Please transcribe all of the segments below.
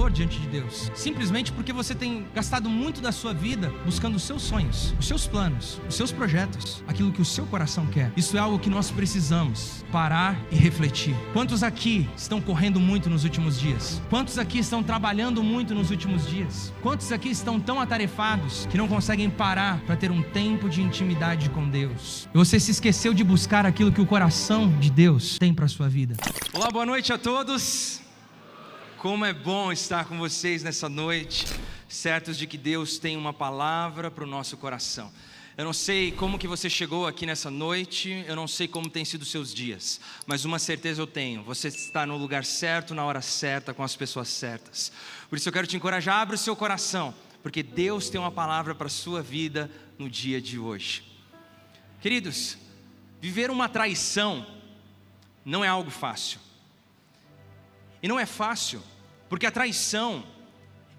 traidor diante de Deus, simplesmente porque você tem gastado muito da sua vida buscando os seus sonhos, os seus planos, os seus projetos, aquilo que o seu coração quer. Isso é algo que nós precisamos parar e refletir. Quantos aqui estão correndo muito nos últimos dias? Quantos aqui estão trabalhando muito nos últimos dias? Quantos aqui estão tão atarefados que não conseguem parar para ter um tempo de intimidade com Deus? E você se esqueceu de buscar aquilo que o coração de Deus tem para a sua vida. Olá, boa noite a todos. Como é bom estar com vocês nessa noite, certos de que Deus tem uma palavra para o nosso coração. Eu não sei como que você chegou aqui nessa noite, eu não sei como tem sido os seus dias, mas uma certeza eu tenho: você está no lugar certo, na hora certa, com as pessoas certas. Por isso eu quero te encorajar, abre o seu coração, porque Deus tem uma palavra para a sua vida no dia de hoje. Queridos, viver uma traição não é algo fácil. E não é fácil, porque a traição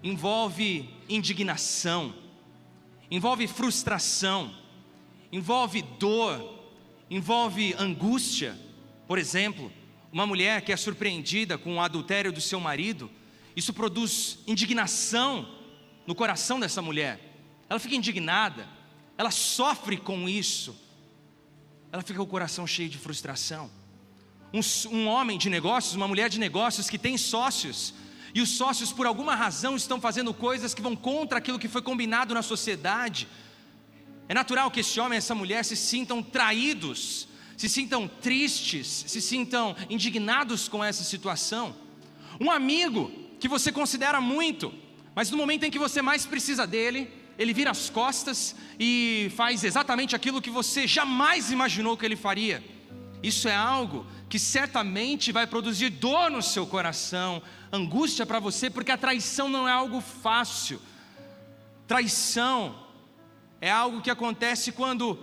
envolve indignação, envolve frustração, envolve dor, envolve angústia. Por exemplo, uma mulher que é surpreendida com o adultério do seu marido, isso produz indignação no coração dessa mulher. Ela fica indignada, ela sofre com isso, ela fica com o coração cheio de frustração. Um homem de negócios, uma mulher de negócios que tem sócios, e os sócios por alguma razão estão fazendo coisas que vão contra aquilo que foi combinado na sociedade. É natural que esse homem e essa mulher se sintam traídos, se sintam tristes, se sintam indignados com essa situação. Um amigo que você considera muito, mas no momento em que você mais precisa dele, ele vira as costas e faz exatamente aquilo que você jamais imaginou que ele faria. Isso é algo que certamente vai produzir dor no seu coração, angústia para você, porque a traição não é algo fácil. Traição é algo que acontece quando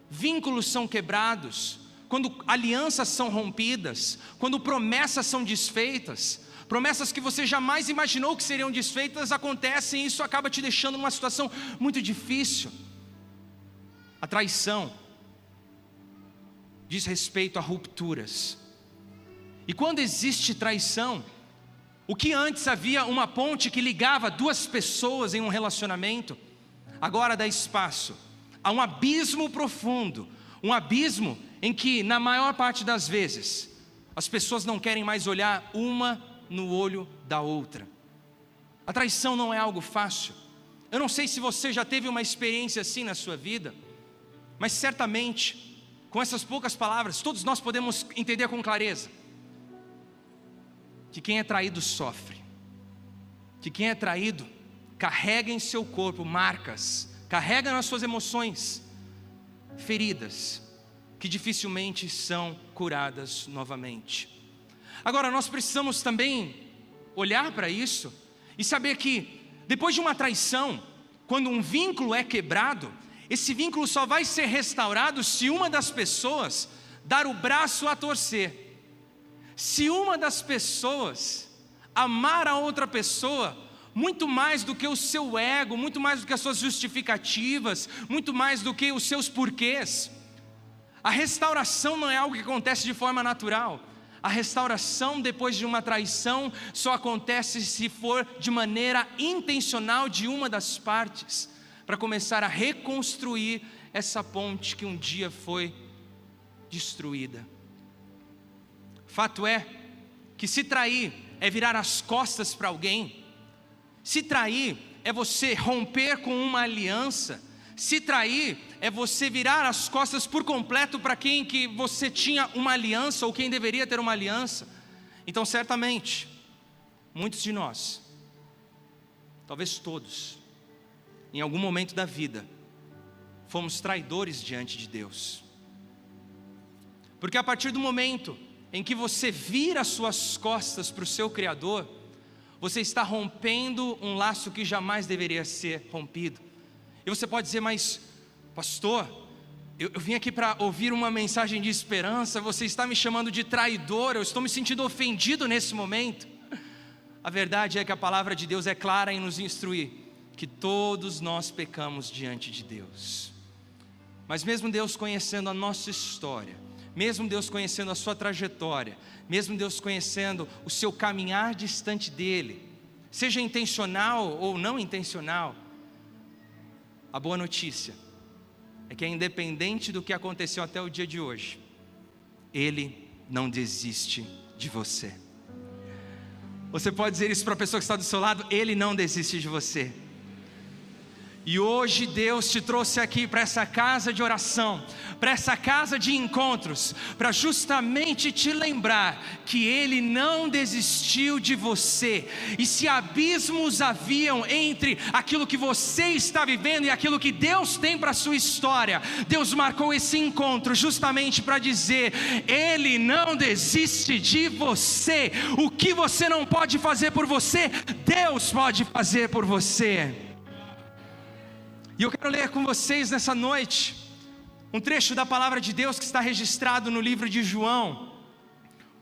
vínculos são quebrados, quando alianças são rompidas, quando promessas são desfeitas. Promessas que você jamais imaginou que seriam desfeitas acontecem, e isso acaba te deixando numa situação muito difícil. A traição diz respeito a rupturas. E quando existe traição, o que antes havia uma ponte que ligava duas pessoas em um relacionamento, agora dá espaço a um abismo profundo, um abismo em que na maior parte das vezes as pessoas não querem mais olhar uma no olho da outra. A traição não é algo fácil. Eu não sei se você já teve uma experiência assim na sua vida, mas certamente com essas poucas palavras, todos nós podemos entender com clareza que quem é traído sofre, que quem é traído carrega em seu corpo marcas, carrega nas suas emoções feridas que dificilmente são curadas novamente. Agora, nós precisamos também olhar para isso e saber que depois de uma traição, quando um vínculo é quebrado, esse vínculo só vai ser restaurado se uma das pessoas dar o braço a torcer. Se uma das pessoas amar a outra pessoa muito mais do que o seu ego, muito mais do que as suas justificativas, muito mais do que os seus porquês. A restauração não é algo que acontece de forma natural. A restauração depois de uma traição só acontece se for de maneira intencional de uma das partes, para começar a reconstruir essa ponte que um dia foi destruída. Fato é que se trair é virar as costas para alguém, se trair é você romper com uma aliança, se trair é você virar as costas por completo para quem que você tinha uma aliança ou quem deveria ter uma aliança. Então certamente, muitos de nós, talvez todos, em algum momento da vida, fomos traidores diante de Deus. Porque a partir do momento em que você vira as suas costas para o seu Criador, você está rompendo um laço que jamais deveria ser rompido. E você pode dizer: mas pastor, eu vim aqui para ouvir uma mensagem de esperança, você está me chamando de traidor, eu estou me sentindo ofendido nesse momento. A verdade é que a palavra de Deus é clara em nos instruir que todos nós pecamos diante de Deus. Mas mesmo Deus conhecendo a nossa história, mesmo Deus conhecendo a sua trajetória, mesmo Deus conhecendo o seu caminhar distante dEle, seja intencional ou não intencional, a boa notícia é que, independente do que aconteceu até o dia de hoje, Ele não desiste de você. Você pode dizer isso para a pessoa que está do seu lado: Ele não desiste de você. E hoje Deus te trouxe aqui para essa casa de oração, para essa casa de encontros, para justamente te lembrar que Ele não desistiu de você. E se abismos haviam entre aquilo que você está vivendo e aquilo que Deus tem para a sua história, Deus marcou esse encontro justamente para dizer: Ele não desiste de você. O que você não pode fazer por você, Deus pode fazer por você. E eu quero ler com vocês nessa noite um trecho da palavra de Deus que está registrado no livro de João,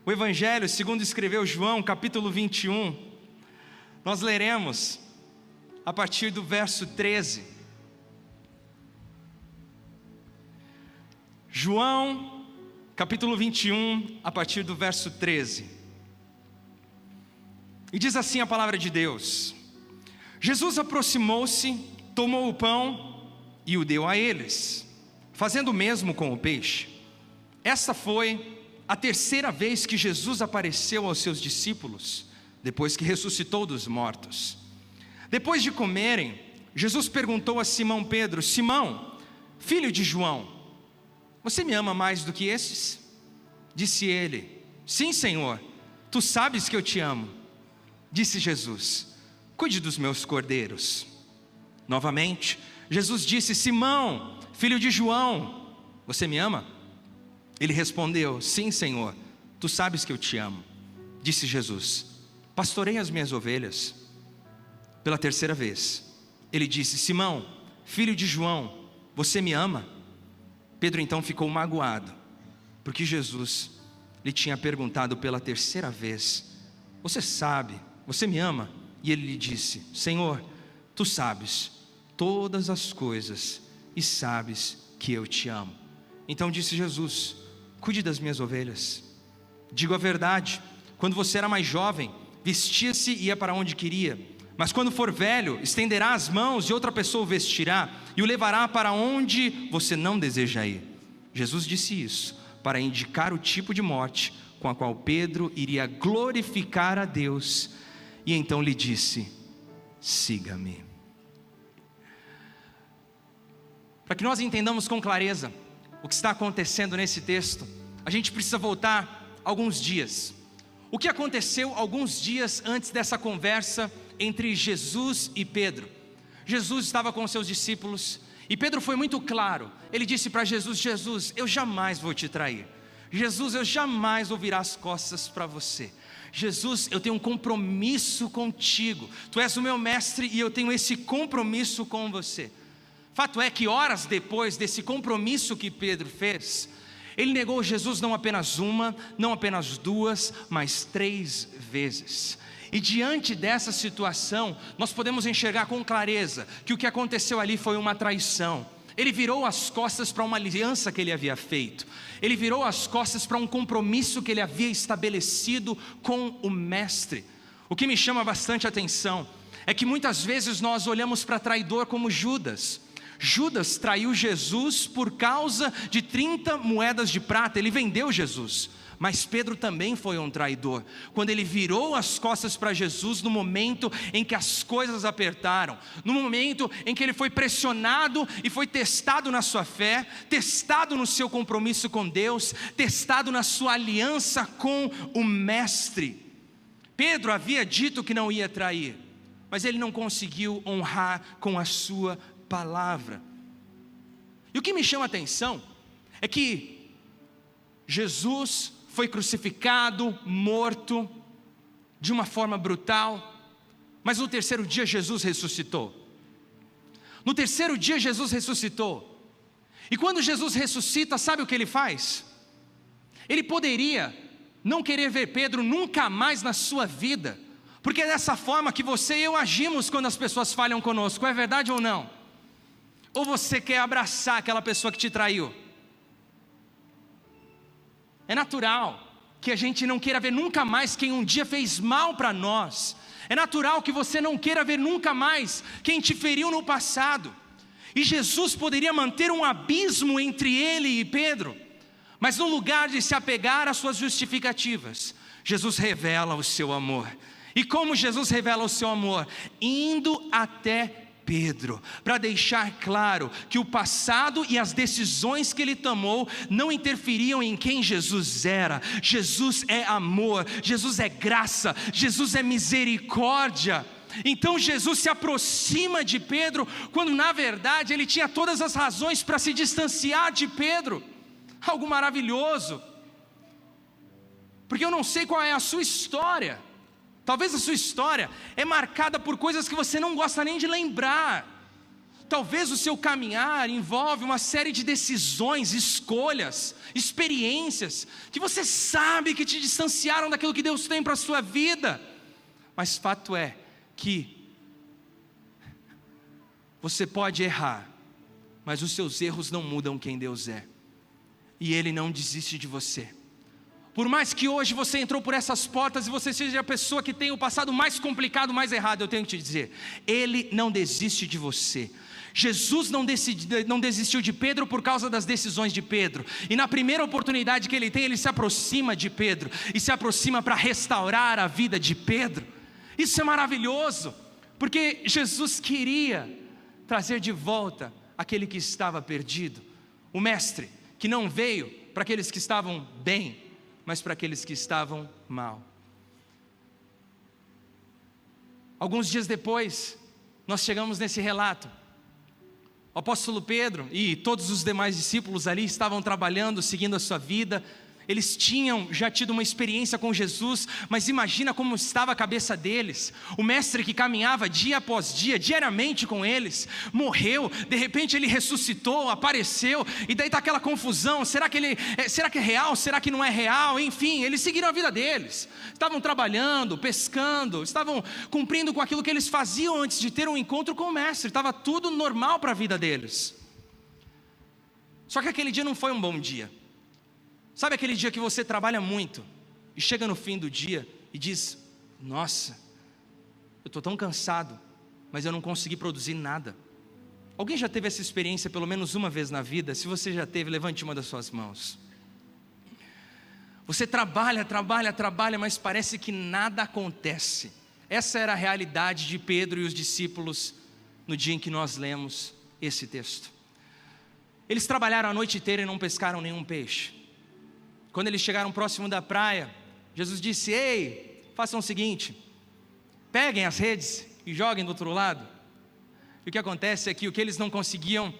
o Evangelho segundo escreveu João, capítulo 21. Nós leremos a partir do verso 13. João, capítulo 21, a partir do verso 13. E diz assim a palavra de Deus: Jesus aproximou-se, tomou o pão e o deu a eles, fazendo o mesmo com o peixe. Esta foi a terceira vez que Jesus apareceu aos seus discípulos, depois que ressuscitou dos mortos. Depois de comerem, Jesus perguntou a Simão Pedro: Simão, filho de João, você me ama mais do que esses? Disse ele: Sim, Senhor, tu sabes que eu te amo. Disse Jesus: Cuide dos meus cordeiros. Novamente, Jesus disse: Simão, filho de João, você me ama? Ele respondeu: Sim, Senhor, tu sabes que eu te amo. Disse Jesus: Pastorei as minhas ovelhas. Pela terceira vez, ele disse: Simão, filho de João, você me ama? Pedro então ficou magoado, porque Jesus lhe tinha perguntado pela terceira vez: você me ama? E ele lhe disse: Senhor, tu sabes todas as coisas e sabes que eu te amo. Então disse Jesus: Cuide das minhas ovelhas. Digo a verdade, quando você era mais jovem, vestia-se e ia para onde queria, mas quando for velho, estenderá as mãos e outra pessoa o vestirá e o levará para onde você não deseja ir. Jesus disse isso para indicar o tipo de morte com a qual Pedro iria glorificar a Deus, e então lhe disse: siga-me. Para que nós entendamos com clareza o que está acontecendo nesse texto, a gente precisa voltar alguns dias. O que aconteceu alguns dias antes dessa conversa entre Jesus e Pedro? Jesus estava com seus discípulos e Pedro foi muito claro. Ele disse para Jesus: Jesus, eu jamais vou te trair. Jesus, eu jamais vou virar as costas para você. Jesus, eu tenho um compromisso contigo. Tu és o meu mestre e eu tenho esse compromisso com você. Fato é que horas depois desse compromisso que Pedro fez, ele negou Jesus não apenas uma, não apenas duas, mas 3 vezes. E diante dessa situação, nós podemos enxergar com clareza que o que aconteceu ali foi uma traição. Ele virou as costas para uma aliança que ele havia feito. Ele virou as costas para um compromisso que ele havia estabelecido com o mestre. O que me chama bastante atenção é que muitas vezes nós olhamos para traidor como Judas. Judas traiu Jesus por causa de 30 moedas de prata. Ele vendeu Jesus. Mas Pedro também foi um traidor, quando ele virou as costas para Jesus no momento em que as coisas apertaram, no momento em que ele foi pressionado e foi testado na sua fé, testado no seu compromisso com Deus, testado na sua aliança com o mestre. Pedro havia dito que não ia trair, mas ele não conseguiu honrar com a sua palavra. E o que me chama a atenção é que Jesus foi crucificado, morto, de uma forma brutal, mas no terceiro dia Jesus ressuscitou. No terceiro dia Jesus ressuscitou. E quando Jesus ressuscita, sabe o que ele faz? Ele poderia não querer ver Pedro nunca mais na sua vida, porque é dessa forma que você e eu agimos quando as pessoas falham conosco, é verdade ou não? Ou você quer abraçar aquela pessoa que te traiu? É natural que a gente não queira ver nunca mais quem um dia fez mal para nós. É natural que você não queira ver nunca mais quem te feriu no passado. E Jesus poderia manter um abismo entre ele e Pedro, mas no lugar de se apegar às suas justificativas, Jesus revela o seu amor. E como Jesus revela o seu amor? Indo até Pedro, para deixar claro que o passado e as decisões que ele tomou não interferiam em quem Jesus era. Jesus é amor, Jesus é graça, Jesus é misericórdia. Então Jesus se aproxima de Pedro, quando na verdade ele tinha todas as razões para se distanciar de Pedro. Algo maravilhoso, porque eu não sei qual é a sua história. Talvez a sua história é marcada por coisas que você não gosta nem de lembrar. Talvez o seu caminhar envolve uma série de decisões, escolhas, experiências, que você sabe que te distanciaram daquilo que Deus tem para a sua vida. Mas fato é que você pode errar, mas os seus erros não mudam quem Deus é. E Ele não desiste de você. Por mais que hoje você entrou por essas portas e você seja a pessoa que tem o passado mais complicado, mais errado, eu tenho que te dizer, Ele não desiste de você. Jesus não desistiu de Pedro por causa das decisões de Pedro. E na primeira oportunidade que Ele tem, Ele se aproxima de Pedro. E se aproxima para restaurar a vida de Pedro. Isso é maravilhoso, porque Jesus queria trazer de volta aquele que estava perdido. O mestre que não veio para aqueles que estavam bem, mas para aqueles que estavam mal. Alguns dias depois, nós chegamos nesse relato. O apóstolo Pedro e todos os demais discípulos ali estavam trabalhando, seguindo a sua vida. Eles tinham já tido uma experiência com Jesus, mas imagina como estava a cabeça deles. O mestre que caminhava dia após dia, diariamente com eles, morreu, de repente ele ressuscitou, apareceu, e daí está aquela confusão, será que é real, será que não é real? Enfim, eles seguiram a vida deles, estavam trabalhando, pescando, estavam cumprindo com aquilo que eles faziam antes de ter um encontro com o mestre, estava tudo normal para a vida deles. Só que aquele dia não foi um bom dia. Sabe aquele dia que você trabalha muito e chega no fim do dia e diz: nossa, eu estou tão cansado, mas eu não consegui produzir nada. Alguém já teve essa experiência pelo menos uma vez na vida? Se você já teve, levante uma das suas mãos. Você trabalha, mas parece que nada acontece. Essa era a realidade de Pedro e os discípulos no dia em que nós lemos esse texto. Eles trabalharam a noite inteira e não pescaram nenhum peixe. Quando eles chegaram próximo da praia, Jesus disse: ei, façam o seguinte, peguem as redes e joguem do outro lado. E o que acontece é que o que eles não conseguiram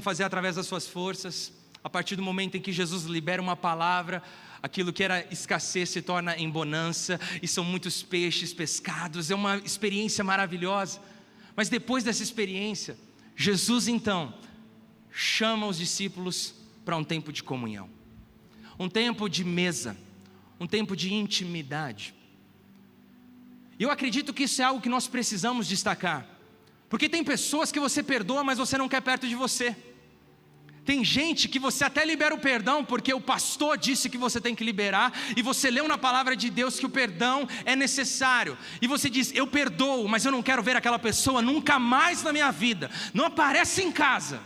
fazer através das suas forças, a partir do momento em que Jesus libera uma palavra, aquilo que era escassez se torna em bonança, e são muitos peixes pescados, é uma experiência maravilhosa. Mas depois dessa experiência, Jesus então chama os discípulos para um tempo de comunhão. Um tempo de mesa, um tempo de intimidade. E eu acredito que isso é algo que nós precisamos destacar, porque tem pessoas que você perdoa, mas você não quer perto de você. Tem gente que você até libera o perdão, porque o pastor disse que você tem que liberar, e você leu na palavra de Deus que o perdão é necessário, e você diz: eu perdoo, mas eu não quero ver aquela pessoa nunca mais na minha vida, não aparece em casa.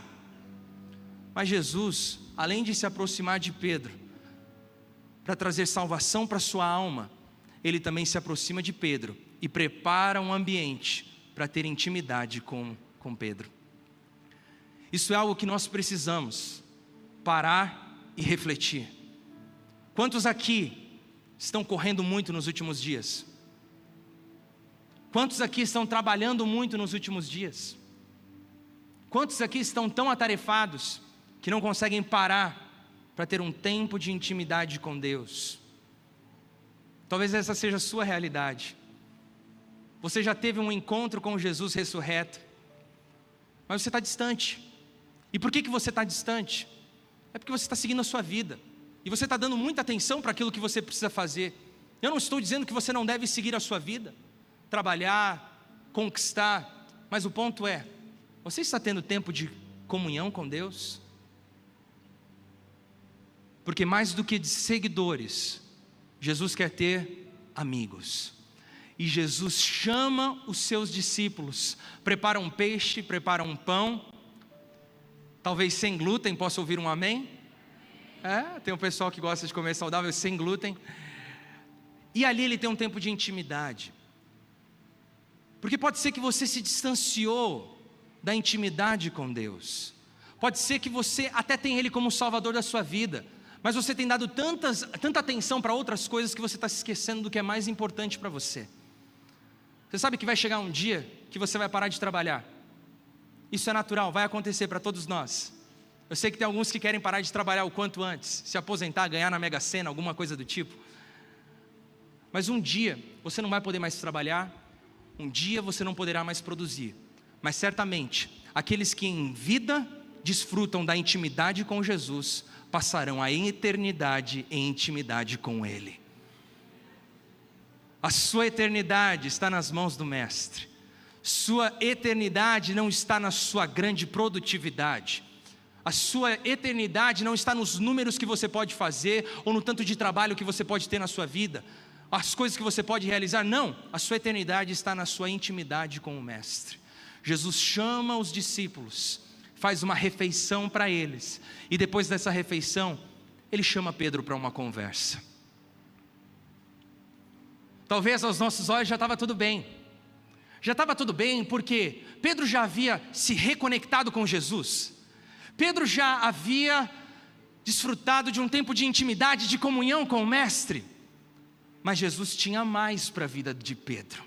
Mas Jesus, além de se aproximar de Pedro para trazer salvação para sua alma, Ele também se aproxima de Pedro e prepara um ambiente para ter intimidade com Pedro. Isso é algo que nós precisamos parar e refletir. Quantos aqui estão correndo muito nos últimos dias? Quantos aqui estão trabalhando muito nos últimos dias? Quantos aqui estão tão atarefados que não conseguem parar para ter um tempo de intimidade com Deus? Talvez essa seja a sua realidade. Você já teve um encontro com Jesus ressurreto, mas você está distante. E por que você está distante? É porque você está seguindo a sua vida, e você está dando muita atenção para aquilo que você precisa fazer. Eu não estou dizendo que você não deve seguir a sua vida, trabalhar, conquistar, mas o ponto é: você está tendo tempo de comunhão com Deus? Porque mais do que de seguidores, Jesus quer ter amigos. E Jesus chama os seus discípulos, prepara um peixe, prepara um pão, talvez sem glúten, posso ouvir um amém? Tem um pessoal que gosta de comer saudável sem glúten. E ali ele tem um tempo de intimidade. Porque pode ser que você se distanciou da intimidade com Deus. Pode ser que você até tem Ele como Salvador da sua vida, mas você tem dado tanta atenção para outras coisas que você está se esquecendo do que é mais importante para você. Você sabe que vai chegar um dia que você vai parar de trabalhar. Isso é natural, vai acontecer para todos nós. Eu sei que tem alguns que querem parar de trabalhar o quanto antes, se aposentar, ganhar na Mega Sena, alguma coisa do tipo. Mas um dia você não vai poder mais trabalhar, um dia você não poderá mais produzir. Mas certamente, aqueles que em vida desfrutam da intimidade com Jesus, passarão a eternidade em intimidade com Ele. A sua eternidade está nas mãos do Mestre. Sua eternidade não está na sua grande produtividade. A sua eternidade não está nos números que você pode fazer, ou no tanto de trabalho que você pode ter na sua vida, as coisas que você pode realizar. Não, a sua eternidade está na sua intimidade com o Mestre. Jesus chama os discípulos, faz uma refeição para eles, e depois dessa refeição, Ele chama Pedro para uma conversa. Talvez aos nossos olhos já estava tudo bem. Já estava tudo bem porque Pedro já havia se reconectado com Jesus. Pedro já havia desfrutado de um tempo de intimidade, de comunhão com o Mestre. Mas Jesus tinha mais para a vida de Pedro.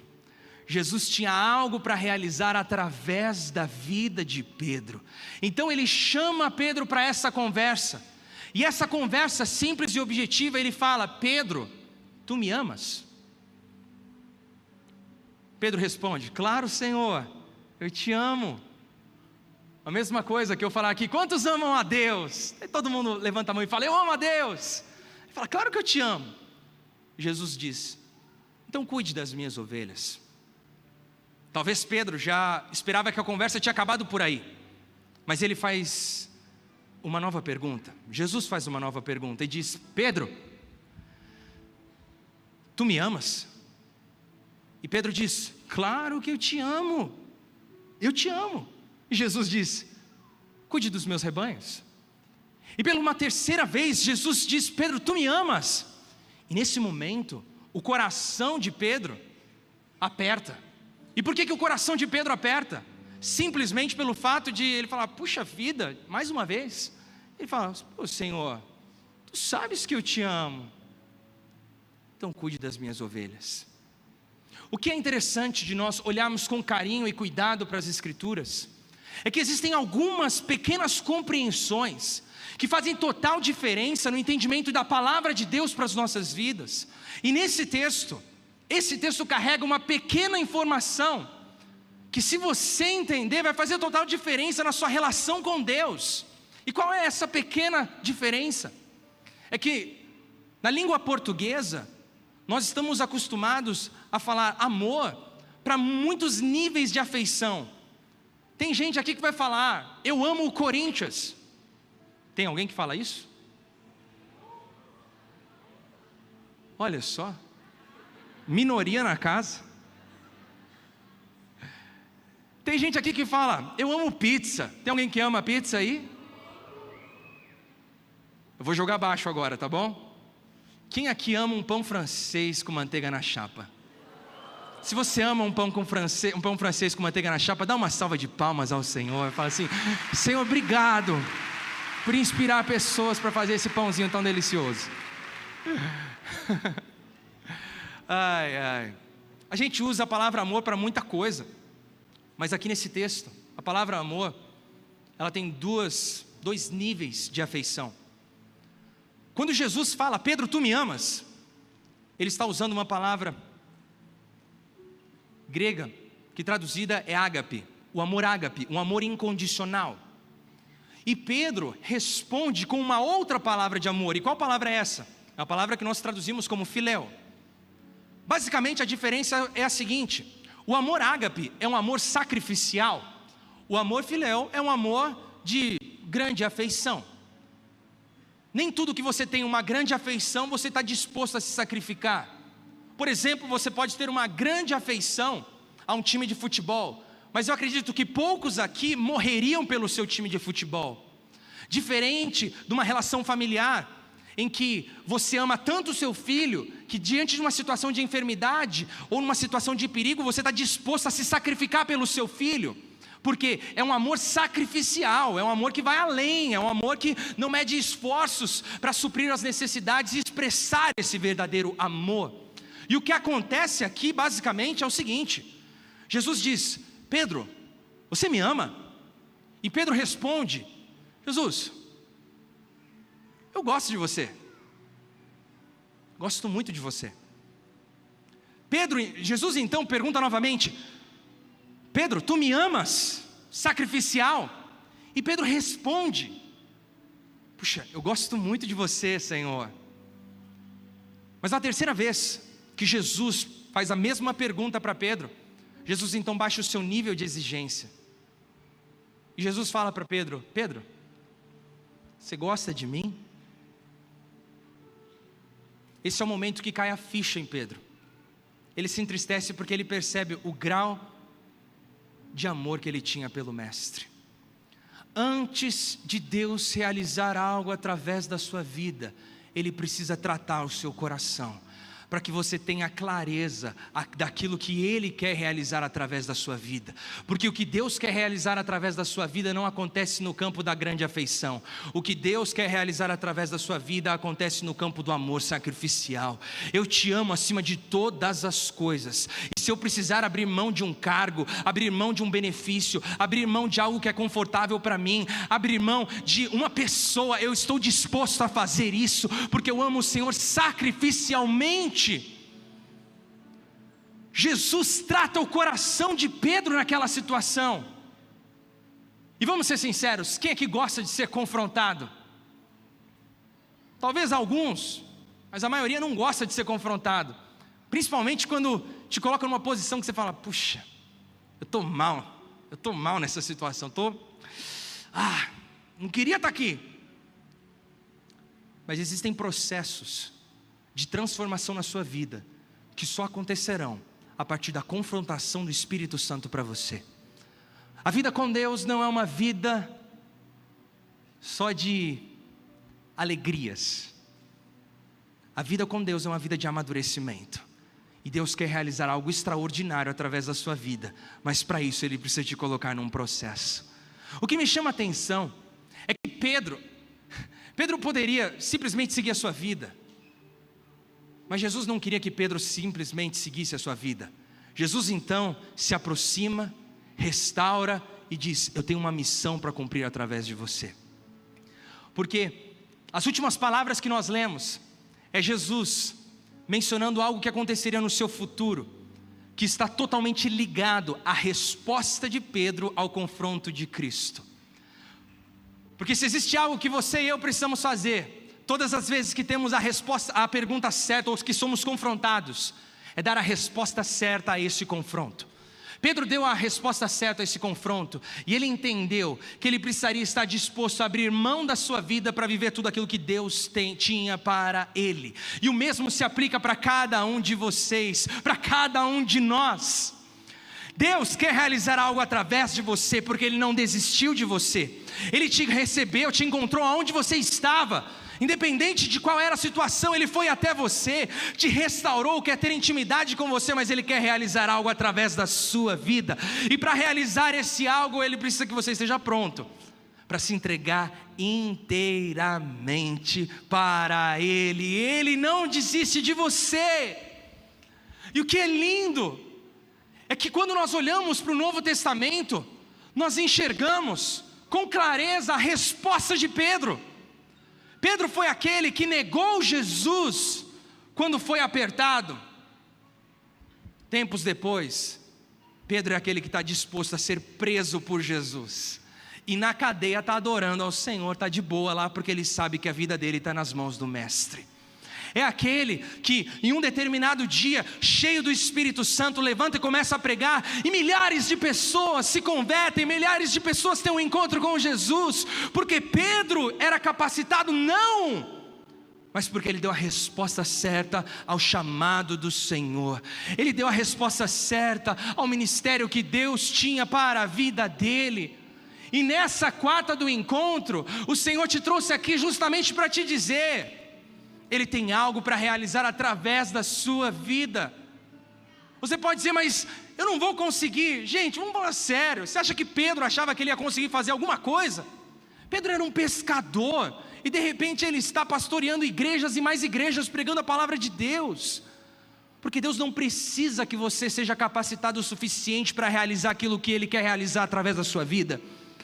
Jesus tinha algo para realizar através da vida de Pedro. Então Ele chama Pedro para essa conversa. E essa conversa simples e objetiva, Ele fala: Pedro, tu me amas? Pedro responde: claro, Senhor, eu te amo. A mesma coisa que eu falar aqui: quantos amam a Deus? Aí todo mundo levanta a mão e fala: eu amo a Deus. Ele fala: claro que eu te amo. Jesus diz: então cuide das minhas ovelhas. Talvez Pedro já esperava que a conversa tinha acabado por aí, mas ele faz uma nova pergunta. Jesus faz uma nova pergunta e diz: Pedro, tu me amas? E Pedro diz: claro que eu te amo, eu te amo. E Jesus diz: cuide dos meus rebanhos. E pela uma terceira vez Jesus diz: Pedro, tu me amas? E nesse momento o coração de Pedro aperta. E por que o coração de Pedro aperta? Simplesmente pelo fato de ele falar: puxa vida, mais uma vez. Ele fala: pô, Senhor, tu sabes que eu te amo, então cuide das minhas ovelhas. O que é interessante de nós olharmos com carinho e cuidado para as Escrituras é que existem algumas pequenas compreensões que fazem total diferença no entendimento da palavra de Deus para as nossas vidas. E esse texto carrega uma pequena informação que, se você entender, vai fazer total diferença na sua relação com Deus. E qual é essa pequena diferença? É que na língua portuguesa nós estamos acostumados a falar amor para muitos níveis de afeição. Tem gente aqui que vai falar: eu amo o Corinthians. Tem alguém que fala isso? Olha só, minoria na casa. Tem gente aqui que fala: eu amo pizza. Tem alguém que ama pizza aí? Eu vou jogar baixo agora, tá bom? Quem aqui ama um pão francês com manteiga na chapa? Se você ama um pão francês com manteiga na chapa, dá uma salva de palmas ao Senhor. Fala assim: Senhor, obrigado por inspirar pessoas para fazer esse pãozinho tão delicioso. A gente usa a palavra amor para muita coisa, mas aqui nesse texto, a palavra amor, ela tem dois níveis de afeição. Quando Jesus fala: Pedro, tu me amas, Ele está usando uma palavra grega, que traduzida é ágape, o amor ágape, um amor incondicional. E Pedro responde com uma outra palavra de amor. E qual palavra é essa? É a palavra que nós traduzimos como filéu. Basicamente a diferença é a seguinte: o amor ágape é um amor sacrificial, o amor filéu é um amor de grande afeição. Nem tudo que você tem uma grande afeição você está disposto a se sacrificar. Por exemplo, você pode ter uma grande afeição a um time de futebol, mas eu acredito que poucos aqui morreriam pelo seu time de futebol. Diferente de uma relação familiar, em que você ama tanto o seu filho, que diante de uma situação de enfermidade, ou numa situação de perigo, você está disposto a se sacrificar pelo seu filho, porque é um amor sacrificial, é um amor que vai além, é um amor que não mede esforços para suprir as necessidades e expressar esse verdadeiro amor. E o que acontece aqui basicamente é o seguinte: Jesus diz: Pedro, você me ama? E Pedro responde: Jesus, eu gosto de você, gosto muito de você. Jesus então pergunta novamente: Pedro, tu me amas? Sacrificial. E Pedro responde: puxa, eu gosto muito de você, Senhor. Mas na terceira vez que Jesus faz a mesma pergunta para Pedro, Jesus então baixa o seu nível de exigência. E Jesus fala para Pedro: Pedro, você gosta de mim? Esse é o momento que cai a ficha em Pedro. Ele se entristece porque ele percebe o grau de amor que ele tinha pelo Mestre. Antes de Deus realizar algo através da sua vida, Ele precisa tratar o seu coração, para que você tenha clareza daquilo que Ele quer realizar através da sua vida. Porque o que Deus quer realizar através da sua vida não acontece no campo da grande afeição. O que Deus quer realizar através da sua vida acontece no campo do amor sacrificial. Eu te amo acima de todas as coisas. E se eu precisar abrir mão de um cargo, abrir mão de um benefício, abrir mão de algo que é confortável para mim, abrir mão de uma pessoa, eu estou disposto a fazer isso, porque eu amo o Senhor sacrificialmente. Jesus trata o coração de Pedro naquela situação. E vamos ser sinceros, quem é que gosta de ser confrontado? Talvez alguns, mas a maioria não gosta de ser confrontado. Principalmente quando te coloca numa posição que você fala: puxa, eu estou mal nessa situação, não queria estar aqui. Mas existem processos de transformação na sua vida que só acontecerão a partir da confrontação do Espírito Santo para você. A vida com Deus não é uma vida só de alegrias. A vida com Deus é uma vida de amadurecimento. E Deus quer realizar algo extraordinário através da sua vida, mas para isso Ele precisa te colocar num processo. O que me chama a atenção é que Pedro poderia simplesmente seguir a sua vida, mas Jesus não queria que Pedro simplesmente seguisse a sua vida. Jesus então se aproxima, restaura e diz: eu tenho uma missão para cumprir através de você. Porque as últimas palavras que nós lemos é Jesus mencionando algo que aconteceria no seu futuro, que está totalmente ligado à resposta de Pedro ao confronto de Cristo. Porque se existe algo que você e eu precisamos fazer todas as vezes que temos a resposta, a pergunta certa, ou que somos confrontados, é dar a resposta certa a esse confronto. Pedro deu a resposta certa a esse confronto, e ele entendeu que ele precisaria estar disposto a abrir mão da sua vida para viver tudo aquilo que Deus tinha para ele. E o mesmo se aplica para cada um de vocês, para cada um de nós. Deus quer realizar algo através de você, porque Ele não desistiu de você. Ele te recebeu, te encontrou aonde você estava. Independente de qual era a situação, Ele foi até você, te restaurou, quer ter intimidade com você, mas Ele quer realizar algo através da sua vida. E para realizar esse algo, Ele precisa que você esteja pronto para se entregar inteiramente para Ele. Ele não desiste de você. E o que é lindo é que quando nós olhamos para o Novo Testamento, nós enxergamos com clareza a resposta de Pedro. Pedro foi aquele que negou Jesus quando foi apertado. Tempos depois, Pedro é aquele que está disposto a ser preso por Jesus, e na cadeia está adorando ao Senhor, está de boa lá, porque ele sabe que a vida dele está nas mãos do Mestre. É aquele que em um determinado dia, cheio do Espírito Santo, levanta e começa a pregar, e milhares de pessoas se convertem, milhares de pessoas têm um encontro com Jesus, porque Pedro era capacitado não mas porque ele deu a resposta certa ao chamado do Senhor. Ele deu a resposta certa ao ministério que Deus tinha para a vida dele. E nessa quarta do encontro, o Senhor te trouxe aqui justamente para te dizer: Ele tem algo para realizar através da sua vida. Você pode dizer, mas eu não vou conseguir. Gente, vamos falar sério. Você acha que Pedro achava que ele ia conseguir fazer alguma coisa? Pedro era um pescador, e de repente ele está pastoreando igrejas e mais igrejas, pregando a palavra de Deus. Porque Deus não precisa que você seja capacitado o suficiente para realizar aquilo que Ele quer realizar através da sua vida.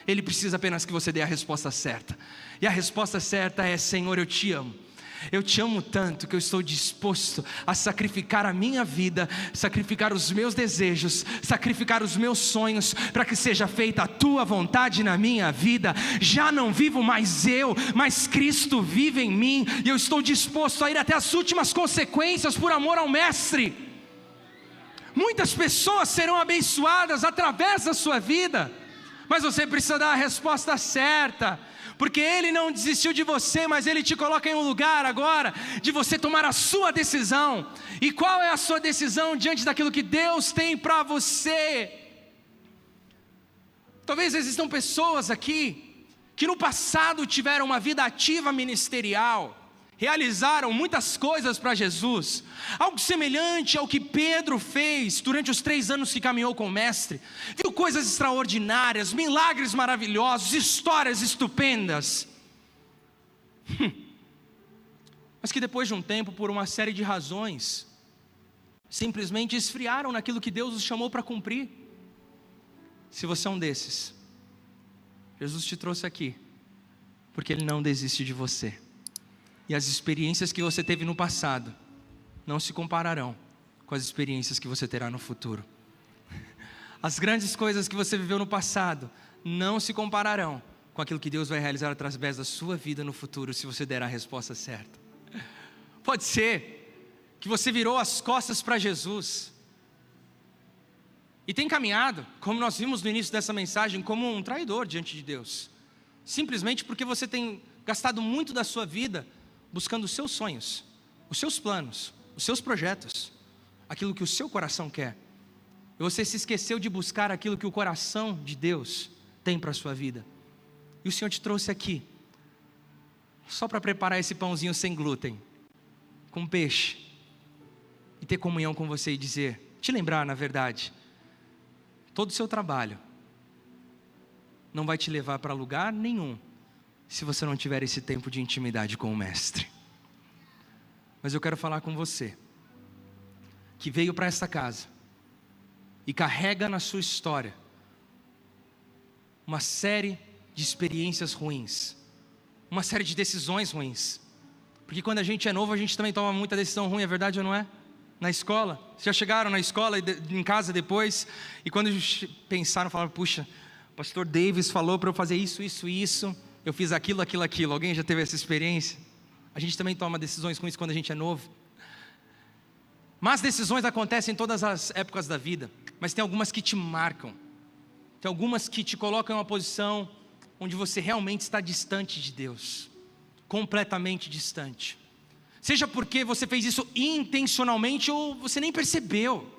Ele precisa apenas que você dê a resposta certa. E a resposta certa é: Senhor, eu te amo. Eu te amo tanto que eu estou disposto a sacrificar a minha vida, sacrificar os meus desejos, sacrificar os meus sonhos, para que seja feita a tua vontade na minha vida. Já não vivo mais eu, mas Cristo vive em mim, e eu estou disposto a ir até as últimas consequências por amor ao Mestre. Muitas pessoas serão abençoadas através da sua vida, mas você precisa dar a resposta certa. Porque Ele não desistiu de você, mas Ele te coloca em um lugar agora de você tomar a sua decisão. E qual é a sua decisão diante daquilo que Deus tem para você? Talvez existam pessoas aqui que no passado tiveram uma vida ativa ministerial, realizaram muitas coisas para Jesus, algo semelhante ao que Pedro fez durante os 3 anos que caminhou com o Mestre. Viu coisas extraordinárias, milagres maravilhosos, histórias estupendas, mas que depois de um tempo, por uma série de razões, simplesmente esfriaram naquilo que Deus os chamou para cumprir. Se você é um desses, Jesus te trouxe aqui porque Ele não desiste de você. E as experiências que você teve no passado não se compararão com as experiências que você terá no futuro. As grandes coisas que você viveu no passado não se compararão com aquilo que Deus vai realizar através da sua vida no futuro, se você der a resposta certa. Pode ser que você virou as costas para Jesus e tem caminhado, como nós vimos no início dessa mensagem, como um traidor diante de Deus, simplesmente porque você tem gastado muito da sua vida buscando os seus sonhos, os seus planos, os seus projetos, aquilo que o seu coração quer. E você se esqueceu de buscar aquilo que o coração de Deus tem para a sua vida. E o Senhor te trouxe aqui só para preparar esse pãozinho sem glúten, com peixe, e ter comunhão com você e dizer, te lembrar, na verdade, todo o seu trabalho não vai te levar para lugar nenhum se você não tiver esse tempo de intimidade com o Mestre. Mas eu quero falar com você, que veio para esta casa, e carrega na sua história, uma série de experiências ruins, uma série de decisões ruins, porque quando a gente é novo, a gente também toma muita decisão ruim, é verdade ou não é? Na escola, vocês já chegaram na escola e em casa depois, e quando pensaram, falaram, puxa, o pastor Davis falou para eu fazer isso, eu fiz aquilo. Alguém já teve essa experiência? A gente também toma decisões ruins quando a gente é novo. Mas decisões acontecem em todas as épocas da vida, mas tem algumas que te marcam, tem algumas que te colocam em uma posição onde você realmente está distante de Deus, completamente distante. Seja porque você fez isso intencionalmente ou você nem percebeu.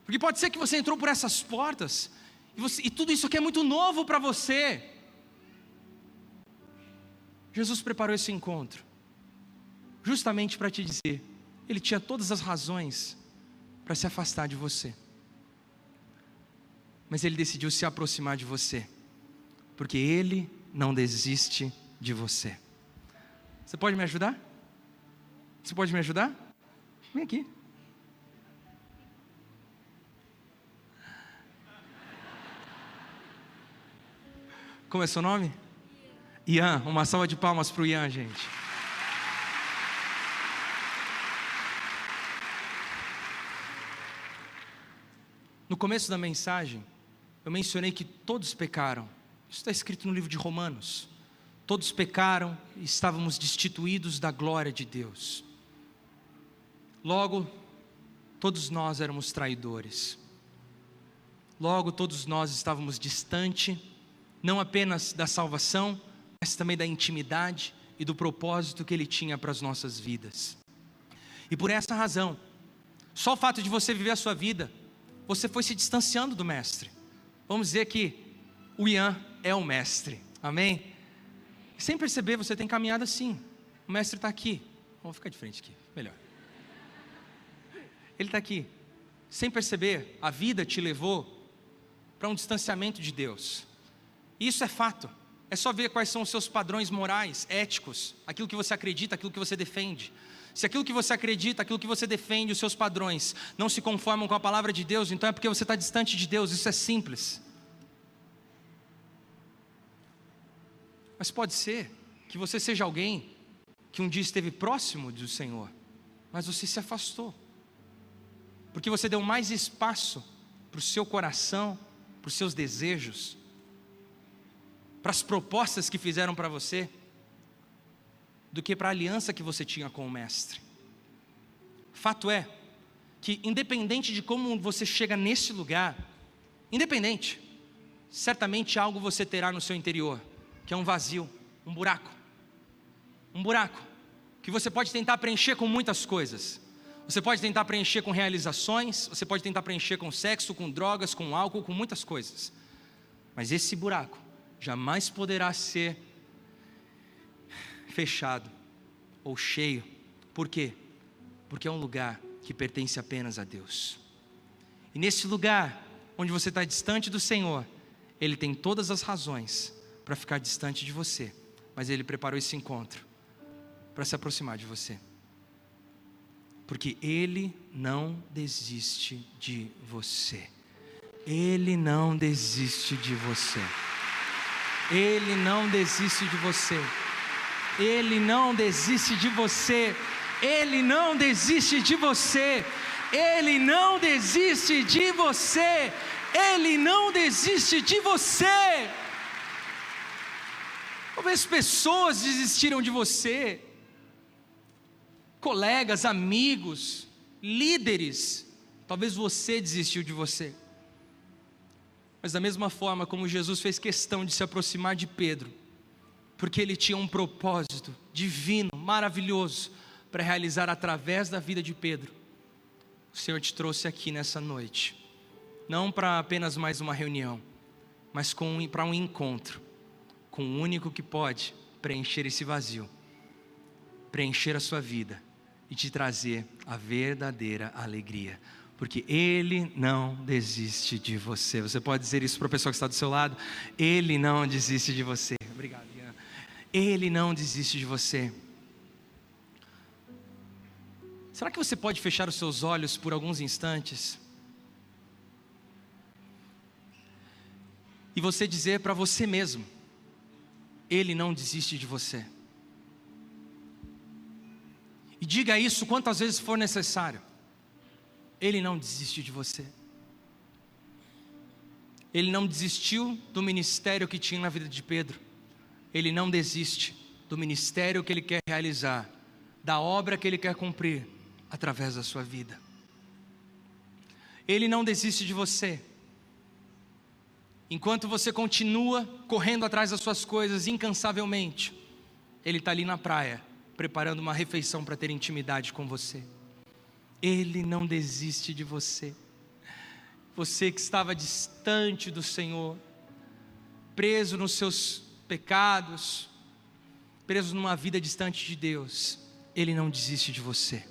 Porque pode ser que você entrou por essas portas e tudo isso aqui é muito novo para você. Jesus preparou esse encontro justamente para te dizer, Ele tinha todas as razões para se afastar de você, mas Ele decidiu se aproximar de você, porque Ele não desiste de você. Você pode me ajudar? Você pode me ajudar? Vem aqui. Como é seu nome? Ian, uma salva de palmas para o Ian, gente. No começo da mensagem, eu mencionei que todos pecaram. Isso está escrito no livro de Romanos. Todos pecaram e estávamos destituídos da glória de Deus. Logo, todos nós éramos traidores. Logo, todos nós estávamos distantes, não apenas da salvação, mas também da intimidade e do propósito que Ele tinha para as nossas vidas. E por essa razão, só o fato de você viver a sua vida, você foi se distanciando do Mestre. Vamos dizer que o Ian é o Mestre, amém? Sem perceber, você tem caminhado assim. O Mestre está aqui. Vamos ficar de frente aqui, melhor. Ele está aqui. Sem perceber, a vida te levou para um distanciamento de Deus. Isso é fato. É só ver quais são os seus padrões morais, éticos, aquilo que você acredita, aquilo que você defende. Se aquilo que você acredita, aquilo que você defende, os seus padrões, não se conformam com a palavra de Deus, então é porque você está distante de Deus. Isso é simples. Mas pode ser que você seja alguém que um dia esteve próximo do Senhor, mas você se afastou, porque você deu mais espaço para o seu coração, para os seus desejos, para as propostas que fizeram para você, do que para a aliança que você tinha com o Mestre. Fato é que, independente de como você chega nesse lugar, independente, certamente algo você terá no seu interior, que é um vazio, um buraco, que você pode tentar preencher com muitas coisas. Você pode tentar preencher com realizações, você pode tentar preencher com sexo, com drogas, com álcool, com muitas coisas. Mas esse buraco jamais poderá ser fechado ou cheio. Por quê? Porque é um lugar que pertence apenas a Deus. E nesse lugar, onde você está distante do Senhor, Ele tem todas as razões para ficar distante de você. Mas Ele preparou esse encontro para se aproximar de você. Porque Ele não desiste de você. Ele não desiste de você. Ele não desiste de você. Ele não desiste de você. Ele não desiste de você. Ele não desiste de você. Ele não desiste de você. Talvez pessoas desistiram de você, colegas, amigos, líderes, talvez você desistiu de você. Mas da mesma forma como Jesus fez questão de se aproximar de Pedro, porque ele tinha um propósito divino, maravilhoso, para realizar através da vida de Pedro, o Senhor te trouxe aqui nessa noite, não para apenas mais uma reunião, mas para um encontro, com o único que pode preencher esse vazio, preencher a sua vida e te trazer a verdadeira alegria, porque Ele não desiste de você. Você pode dizer isso para a pessoa que está do seu lado? Ele não desiste de você. Obrigado, Ian. Ele não desiste de você. Será que você pode fechar os seus olhos por alguns instantes e você dizer para você mesmo: Ele não desiste de você? E diga isso quantas vezes for necessário. Ele não desiste de você. Ele não desistiu do ministério que tinha na vida de Pedro. Ele não desiste do ministério que Ele quer realizar, da obra que Ele quer cumprir através da sua vida. Ele não desiste de você. Enquanto você continua correndo atrás das suas coisas incansavelmente, Ele está ali na praia, preparando uma refeição para ter intimidade com você. Ele não desiste de você. Você que estava distante do Senhor, preso nos seus pecados, preso numa vida distante de Deus, Ele não desiste de você.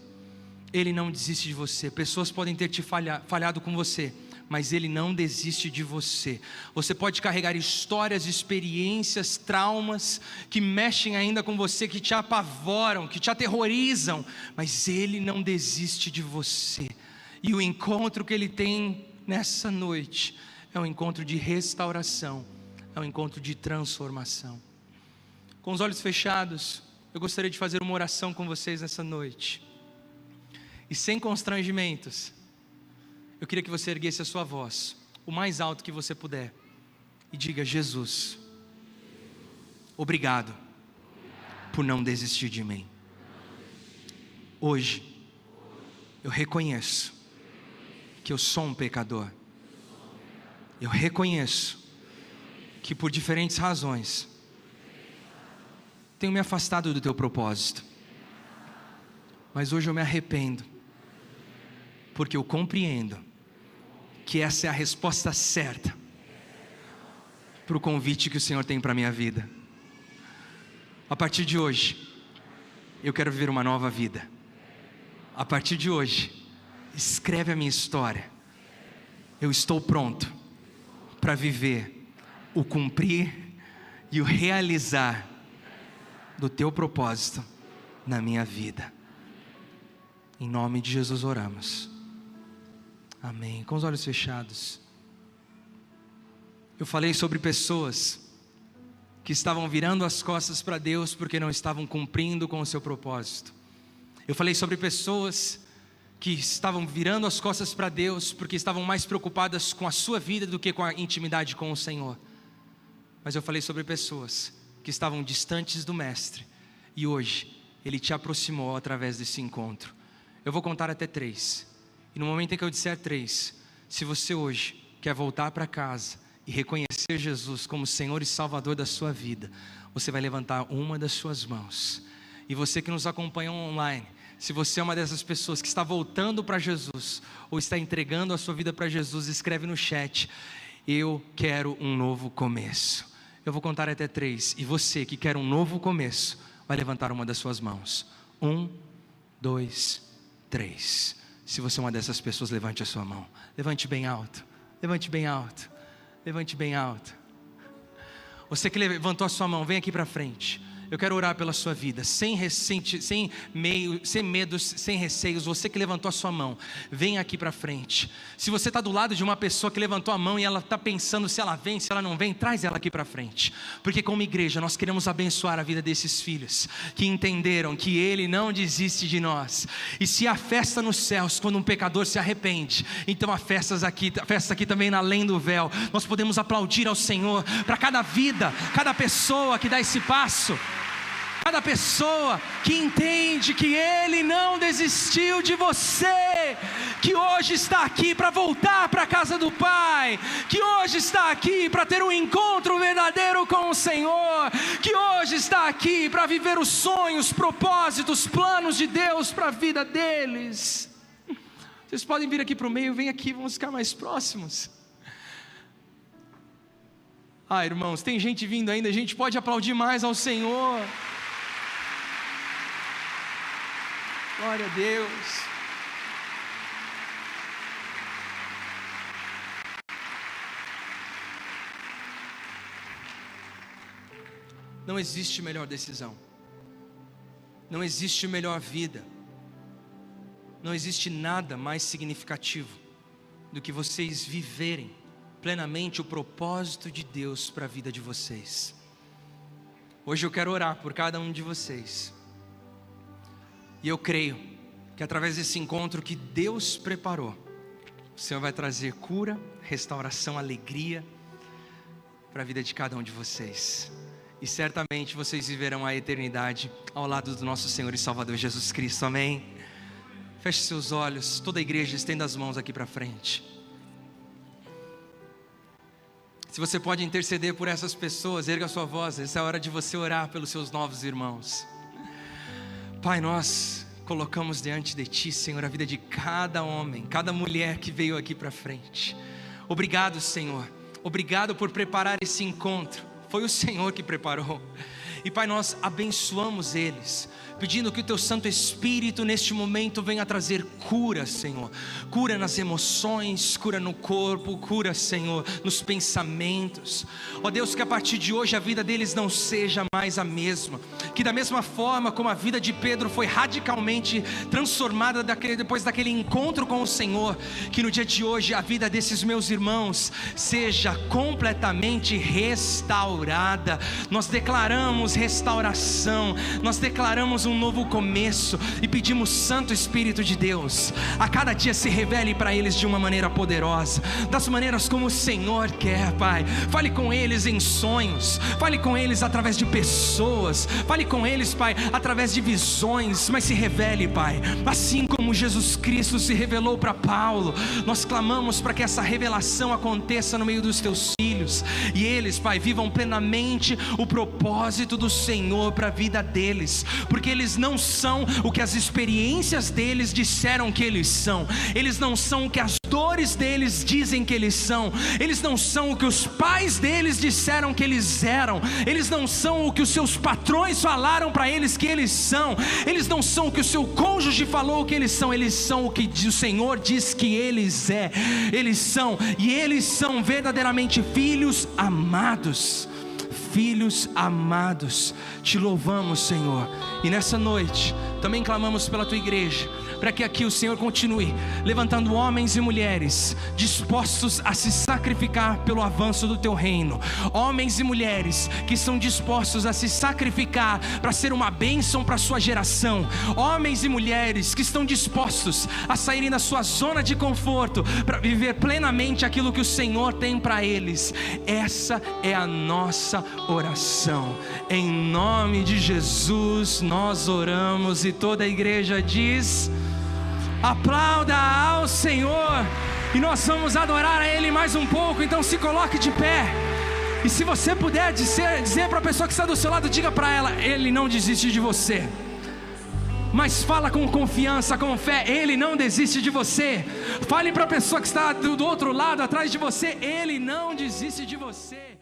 Ele não desiste de você. Pessoas podem ter te falhado com você, mas Ele não desiste de você. Você pode carregar histórias, experiências, traumas que mexem ainda com você, que te apavoram, que te aterrorizam, mas Ele não desiste de você. E o encontro que Ele tem nessa noite é um encontro de restauração, é um encontro de transformação. Com os olhos fechados, eu gostaria de fazer uma oração com vocês nessa noite. E sem constrangimentos, eu queria que você erguesse a sua voz, o mais alto que você puder, e diga: Jesus, obrigado por não desistir de mim. Hoje, eu reconheço que eu sou um pecador. Eu reconheço que por diferentes razões tenho me afastado do teu propósito, mas hoje eu me arrependo, porque eu compreendo que essa é a resposta certa para o convite que o Senhor tem para a minha vida. A partir de hoje, eu quero viver uma nova vida. A partir de hoje, escreve a minha história. Eu estou pronto para viver o cumprir e o realizar do teu propósito na minha vida. Em nome de Jesus oramos. Amém. Com os olhos fechados. Eu falei sobre pessoas que estavam virando as costas para Deus porque não estavam cumprindo com o seu propósito. Eu falei sobre pessoas que estavam virando as costas para Deus porque estavam mais preocupadas com a sua vida do que com a intimidade com o Senhor. Mas eu falei sobre pessoas que estavam distantes do Mestre e hoje Ele te aproximou através desse encontro. Eu vou contar até 3. E no momento em que eu disser 3, se você hoje quer voltar para casa e reconhecer Jesus como Senhor e Salvador da sua vida, você vai levantar uma das suas mãos. E você que nos acompanha online, se você é uma dessas pessoas que está voltando para Jesus ou está entregando a sua vida para Jesus, escreve no chat: eu quero um novo começo. Eu vou contar até 3 e você que quer um novo começo vai levantar uma das suas mãos. 1, 2, 3. Se você é uma dessas pessoas, levante a sua mão. Levante bem alto. Levante bem alto. Levante bem alto. Você que levantou a sua mão, vem aqui para frente. Eu quero orar pela sua vida, sem medos, sem receios. Você que levantou a sua mão, vem aqui para frente. Se você está do lado de uma pessoa que levantou a mão e ela está pensando se ela vem, se ela não vem, traz ela aqui para frente. Porque como igreja nós queremos abençoar a vida desses filhos que entenderam que Ele não desiste de nós. E se há festa nos céus quando um pecador se arrepende, então há festa aqui também na além do véu. Nós podemos aplaudir ao Senhor para cada vida, cada pessoa que dá esse passo. Cada pessoa que entende que Ele não desistiu de você, que hoje está aqui para voltar para a casa do Pai, que hoje está aqui para ter um encontro verdadeiro com o Senhor, que hoje está aqui para viver os sonhos, propósitos, planos de Deus para a vida deles. Vocês podem vir aqui para o meio, vem aqui, vamos ficar mais próximos. Irmãos, tem gente vindo ainda, a gente pode aplaudir mais ao Senhor. Glória a Deus. Não existe melhor decisão. Não existe melhor vida. Não existe nada mais significativo do que vocês viverem plenamente o propósito de Deus para a vida de vocês. Hoje eu quero orar por cada um de vocês. E eu creio que através desse encontro que Deus preparou, o Senhor vai trazer cura, restauração, alegria para a vida de cada um de vocês. E certamente vocês viverão a eternidade ao lado do nosso Senhor e Salvador Jesus Cristo, amém? Feche seus olhos, toda a igreja estenda as mãos aqui para frente. Se você pode interceder por essas pessoas, erga a sua voz, essa é a hora de você orar pelos seus novos irmãos. Pai, nós colocamos diante de Ti, Senhor, a vida de cada homem, cada mulher que veio aqui para frente. Obrigado, Senhor, obrigado por preparar esse encontro, foi o Senhor que preparou. E Pai, nós abençoamos eles, pedindo que o Teu Santo Espírito neste momento venha trazer cura, Senhor. Cura nas emoções, cura no corpo, cura, Senhor, nos pensamentos. Ó Deus, que a partir de hoje a vida deles não seja mais a mesma. Que da mesma forma como a vida de Pedro foi radicalmente transformada depois daquele encontro com o Senhor, que no dia de hoje a vida desses meus irmãos seja completamente restaurada. Nós declaramos restauração, nós declaramos um novo começo e pedimos, Santo Espírito de Deus, a cada dia se revele para eles de uma maneira poderosa, das maneiras como o Senhor quer, Pai. Fale com eles em sonhos, fale com eles através de pessoas, fale com eles, Pai, através de visões, mas se revele, Pai, assim como como Jesus Cristo se revelou para Paulo, nós clamamos para que essa revelação aconteça no meio dos teus filhos, e eles, Pai, vivam plenamente o propósito do Senhor para a vida deles, porque eles não são o que as experiências deles disseram que eles são, eles não são o que as dores deles dizem que eles são, eles não são o que os pais deles disseram que eles eram, eles não são o que os seus patrões falaram para eles que eles são, eles não são o que o seu cônjuge falou que eles são o que o Senhor diz que eles são, e eles são verdadeiramente filhos amados. Filhos amados, te louvamos, Senhor, e nessa noite também clamamos pela tua igreja, para que aqui o Senhor continue levantando homens e mulheres dispostos a se sacrificar pelo avanço do teu reino, homens e mulheres que são dispostos a se sacrificar para ser uma bênção para a sua geração, homens e mulheres que estão dispostos a saírem da sua zona de conforto para viver plenamente aquilo que o Senhor tem para eles. Essa é a nossa oração, em nome de Jesus nós oramos, e toda a igreja diz: aplauda ao Senhor. E nós vamos adorar a Ele mais um pouco, então se coloque de pé, e se você puder dizer para a pessoa que está do seu lado, diga para ela: Ele não desiste de você. Mas fala com confiança, com fé: Ele não desiste de você. Fale para a pessoa que está do outro lado, atrás de você: Ele não desiste de você.